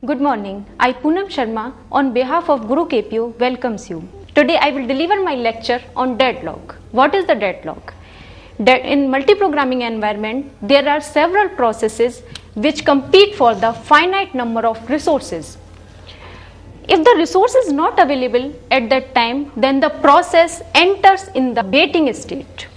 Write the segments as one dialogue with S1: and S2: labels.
S1: Good morning. I Poonam Sharma on behalf of Guru KPO welcomes you. Today I will deliver my lecture on deadlock. What is the deadlock? In multiprogramming environment, there are several processes which compete for the finite number of resources. If the resource is not available at that time, then the process enters in the waiting state.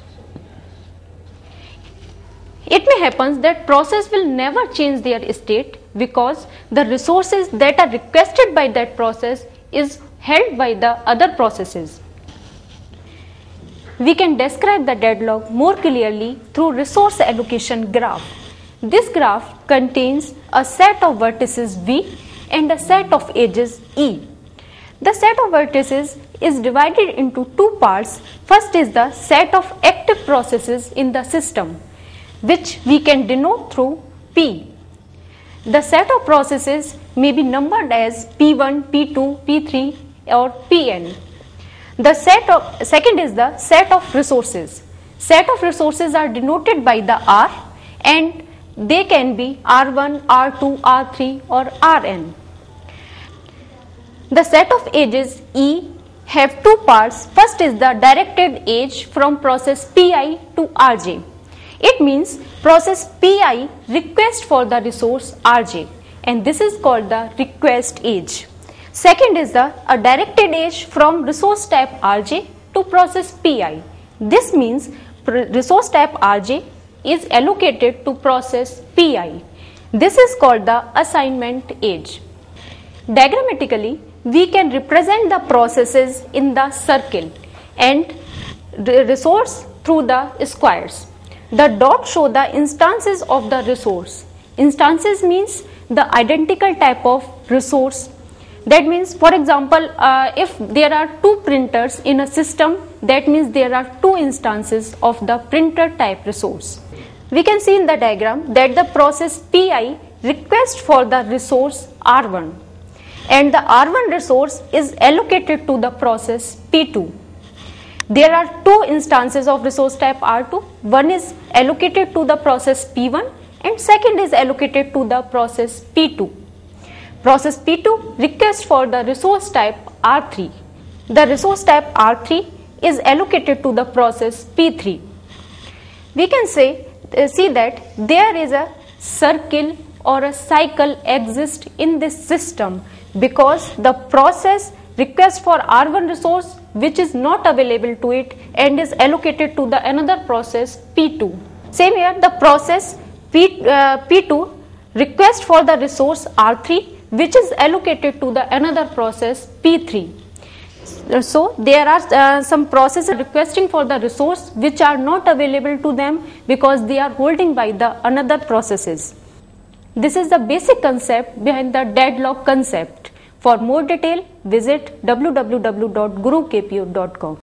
S1: It may happen that process will never change their state because the resources that are requested by that process is held by the other processes. We can describe the deadlock more clearly through resource allocation graph. This graph contains a set of vertices V and a set of edges E. The set of vertices is divided into two parts. First is the set of active processes in the system, which we can denote through P. The set of processes may be numbered as P1, P2, P3 or Pn. The second is the set of resources. Set of resources are denoted by the R and they can be R1, R2, R3 or Rn. The set of edges E have two parts. First is the directed edge from process Pi to Rj. It means process Pi request for the resource Rj, and this is called the request edge. Second is a directed edge from resource type Rj to process Pi. This means resource type Rj is allocated to process Pi. This is called the assignment edge. Diagrammatically, we can represent the processes in the circle and the resource through the squares. The dots show the instances of the resource. Instances means the identical type of resource. That means, for example, if there are two printers in a system, that means there are two instances of the printer type resource. We can see in the diagram that the process Pi requests for the resource R1 and the R1 resource is allocated to the process P2. There are two instances of resource type R2. One is allocated to the process P1 and second is allocated to the process P2. Process P2 requests for the resource type R3. The resource type R3 is allocated to the process P3. We can see that there is a circle or a cycle exists in this system because the process requests for R1 resource which is not available to it and is allocated to the another process P2. Same here, the process P2 requests for the resource R3 which is allocated to the another process P3. So there are some processes requesting for the resource which are not available to them because they are holding by the another processes. This is the basic concept behind the deadlock concept. For more detail, visit www.gurukpo.com.